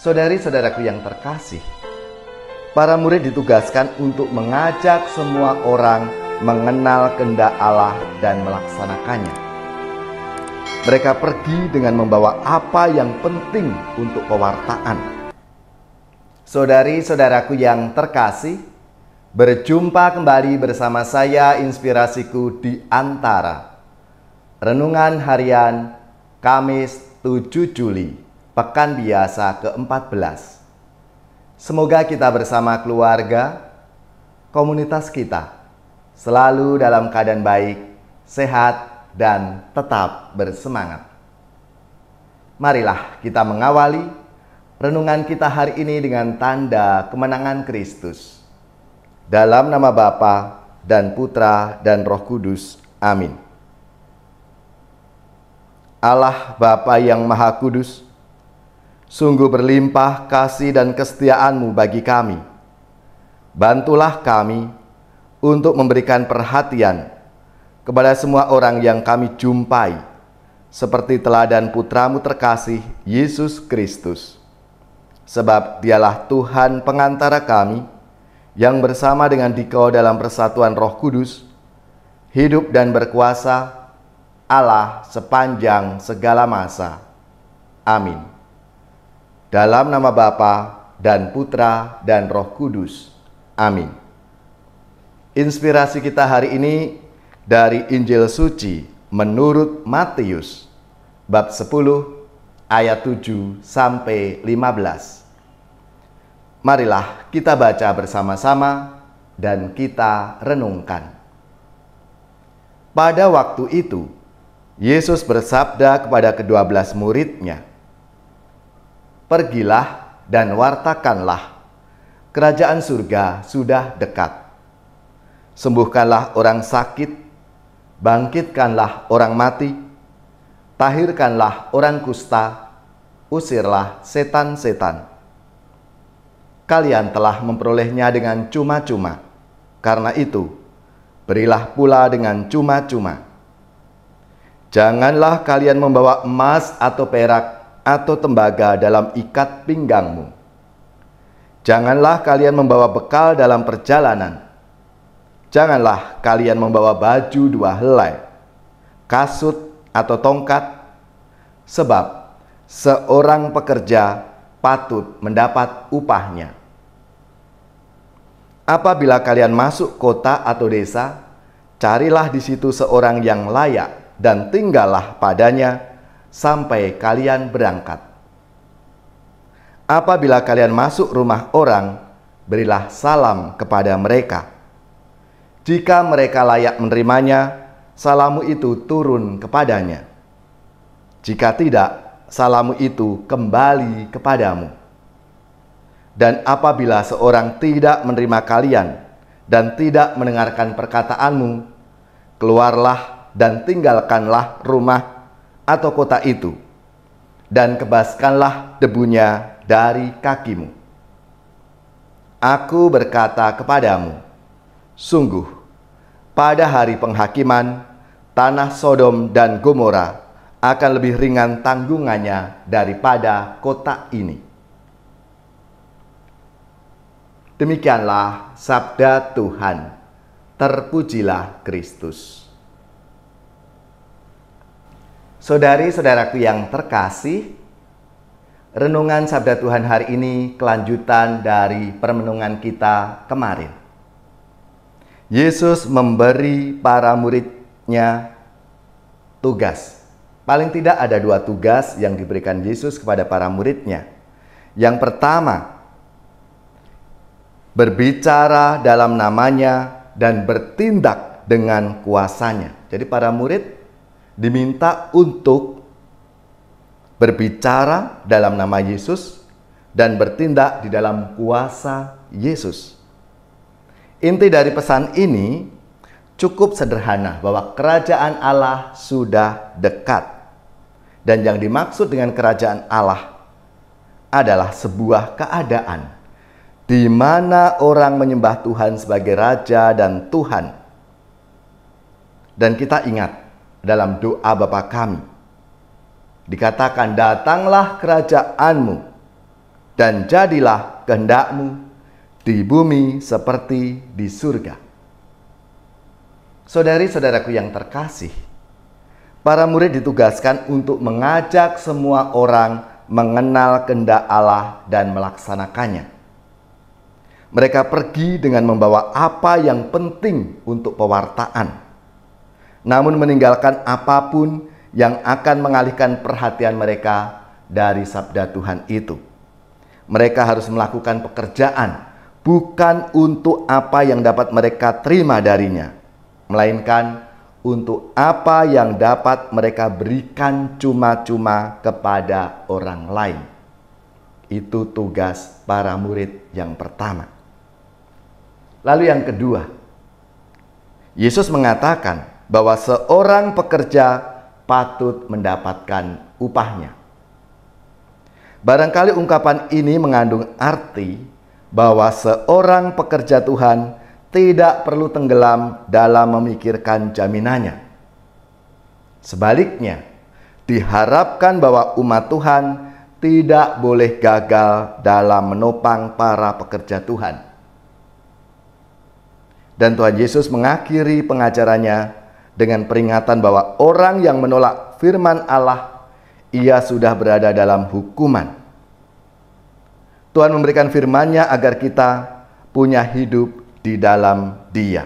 Saudari-saudaraku yang terkasih, para murid ditugaskan untuk mengajak semua orang mengenal kehendak Allah dan melaksanakannya. Mereka pergi dengan membawa apa yang penting untuk pewartaan. Saudari-saudaraku yang terkasih, berjumpa kembali bersama saya Inspirasiku di Antara. Renungan harian Kamis 7 Juli, Pekan Biasa ke-14. Semoga kita bersama keluarga, komunitas kita, selalu dalam keadaan baik, sehat, dan tetap bersemangat. Marilah kita mengawali renungan kita hari ini dengan tanda kemenangan Kristus. Dalam nama Bapa dan Putra dan Roh Kudus. Amin. Allah Bapa yang Maha Kudus, sungguh berlimpah kasih dan kesetiaan-Mu bagi kami. Bantulah kami untuk memberikan perhatian kepada semua orang yang kami jumpai, seperti teladan Putra-Mu terkasih, Yesus Kristus. Sebab Dialah Tuhan pengantara kami, yang bersama dengan Dikau dalam persatuan Roh Kudus, hidup dan berkuasa, Allah sepanjang segala masa. Amin. Dalam nama Bapa dan Putra dan Roh Kudus. Amin. Inspirasi kita hari ini dari Injil Suci menurut Matius, bab 10 ayat 7 sampai 15. Marilah kita baca bersama-sama dan kita renungkan. Pada waktu itu, Yesus bersabda kepada ke-12 murid-Nya, "Pergilah dan wartakanlah, kerajaan surga sudah dekat. Sembuhkanlah orang sakit, bangkitkanlah orang mati, tahirkanlah orang kusta, usirlah setan-setan. Kalian telah memperolehnya dengan cuma-cuma, karena itu berilah pula dengan cuma-cuma. Janganlah kalian membawa emas atau perak atau tembaga dalam ikat pinggangmu. Janganlah kalian membawa bekal dalam perjalanan. Janganlah kalian membawa baju 2 helai, kasut atau tongkat, sebab seorang pekerja patut mendapat upahnya. Apabila kalian masuk kota atau desa, carilah di situ seorang yang layak dan tinggallah padanya sampai kalian berangkat. Apabila kalian masuk rumah orang, berilah salam kepada mereka. Jika mereka layak menerimanya, salammu itu turun kepadanya. Jika tidak, salammu itu kembali kepadamu. Dan apabila seorang tidak menerima kalian dan tidak mendengarkan perkataanmu, keluarlah dan tinggalkanlah rumah atau kota itu, dan kebaskanlah debunya dari kakimu. Aku berkata kepadamu, sungguh, pada hari penghakiman, tanah Sodom dan Gomora akan lebih ringan tanggungannya daripada kota ini." Demikianlah sabda Tuhan. Terpujilah Kristus. Saudari-saudaraku yang terkasih, renungan sabda Tuhan hari ini kelanjutan dari permenungan kita kemarin. Yesus memberi para murid-Nya tugas. Paling tidak ada 2 tugas yang diberikan Yesus kepada para murid-Nya. Yang pertama, berbicara dalam namanya dan bertindak dengan kuasanya. Jadi para murid diminta untuk berbicara dalam nama Yesus dan bertindak di dalam kuasa Yesus. Inti dari pesan ini cukup sederhana, bahwa kerajaan Allah sudah dekat. Dan yang dimaksud dengan kerajaan Allah adalah sebuah keadaan di mana orang menyembah Tuhan sebagai Raja dan Tuhan. Dan kita ingat dalam doa Bapa kami, dikatakan, datanglah kerajaanmu, dan jadilah kehendak-Mu di bumi seperti di surga. Saudari-saudaraku yang terkasih, para murid ditugaskan untuk mengajak semua orang mengenal kehendak Allah dan melaksanakannya. Mereka pergi dengan membawa apa yang penting untuk pewartaan, namun meninggalkan apapun yang akan mengalihkan perhatian mereka dari sabda Tuhan itu. Mereka harus melakukan pekerjaan bukan untuk apa yang dapat mereka terima darinya, melainkan untuk apa yang dapat mereka berikan cuma-cuma kepada orang lain. Itu tugas para murid yang pertama. Lalu yang kedua, Yesus mengatakan bahwa seorang pekerja patut mendapatkan upahnya. Barangkali ungkapan ini mengandung arti bahwa seorang pekerja Tuhan tidak perlu tenggelam dalam memikirkan jaminannya. Sebaliknya, diharapkan bahwa umat Tuhan tidak boleh gagal dalam menopang para pekerja Tuhan. Dan Tuhan Yesus mengakhiri pengajarannya dengan peringatan bahwa orang yang menolak firman Allah, ia sudah berada dalam hukuman. Tuhan memberikan firman-Nya agar kita punya hidup di dalam Dia.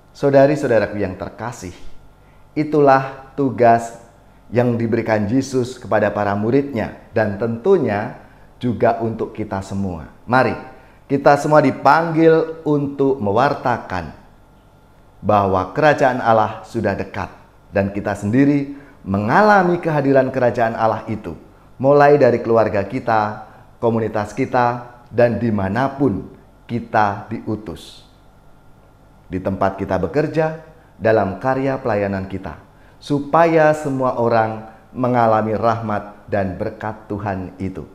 Saudari-saudaraku yang terkasih, itulah tugas yang diberikan Yesus kepada para murid-Nya, dan tentunya juga untuk kita semua. Mari, kita semua dipanggil untuk mewartakan bahwa kerajaan Allah sudah dekat, dan kita sendiri mengalami kehadiran kerajaan Allah itu, mulai dari keluarga kita, komunitas kita, dan dimanapun kita diutus. Di tempat kita bekerja, dalam karya pelayanan kita, supaya semua orang mengalami rahmat dan berkat Tuhan itu.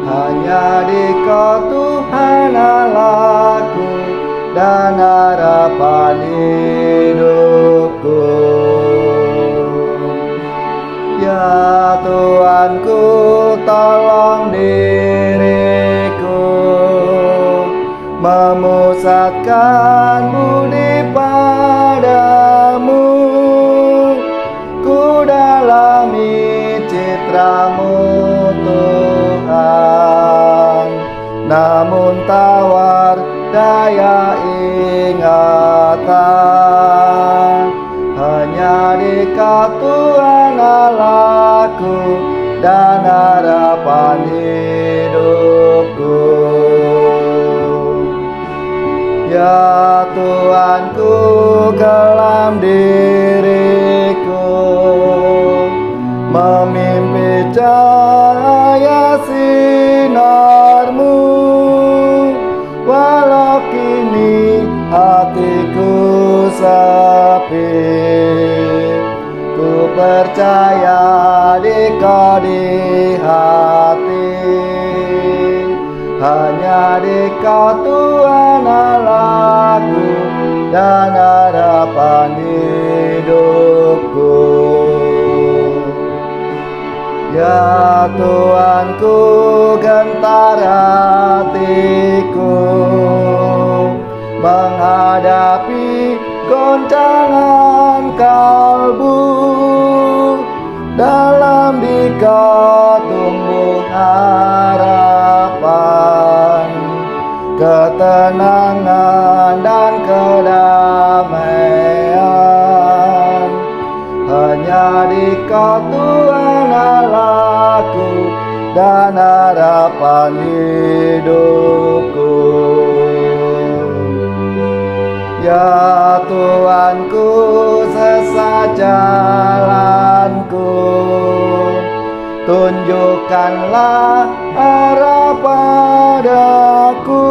Hanya di Kau Tuhan Allahku dan harapan hidupku. Ya Tuhanku, tolong diriku memusatkan budi padamu, ku dalami citra-Mu Tuhan, namun tawar daya ingatan. Hanya di Kau Tuhan Allahku dan harapan hidupku. Ya Tuhanku, kelam diriku memimpi cahaya sinar-Mu, walau kini hatiku sepi, ku percaya di Kau di hati. Hanya di Kau Tuhan Allahku dan harapan hidupku. Ya Tuhanku, gentar hatiku menghadapi goncangan kalbu, dalam di Kau tumbuh harapan, ketenangan dan kedamaian. Hanya di Kau Tuhan Allahku dan harapan hidupku. Ya Tuhanku, sesat jalanku, tunjukkanlah arah padaku.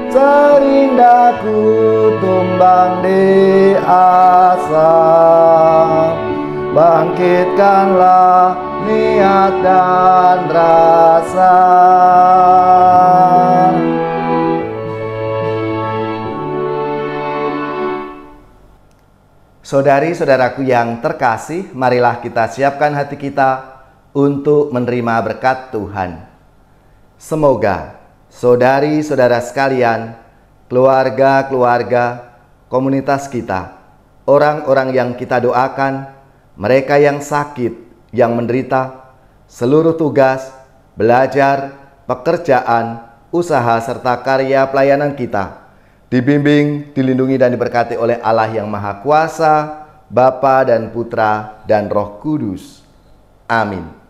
Sering daku tumbang di asa, bangkitkanlah niat dan rasa. Saudari-saudaraku yang terkasih, marilah kita siapkan hati kita untuk menerima berkat Tuhan. Semoga saudari-saudara sekalian, keluarga-keluarga, komunitas kita, orang-orang yang kita doakan, mereka yang sakit, yang menderita, seluruh tugas, belajar, pekerjaan, usaha, serta karya pelayanan kita dibimbing, dilindungi, dan diberkati oleh Allah yang Maha Kuasa, Bapa dan Putra dan Roh Kudus. Amin.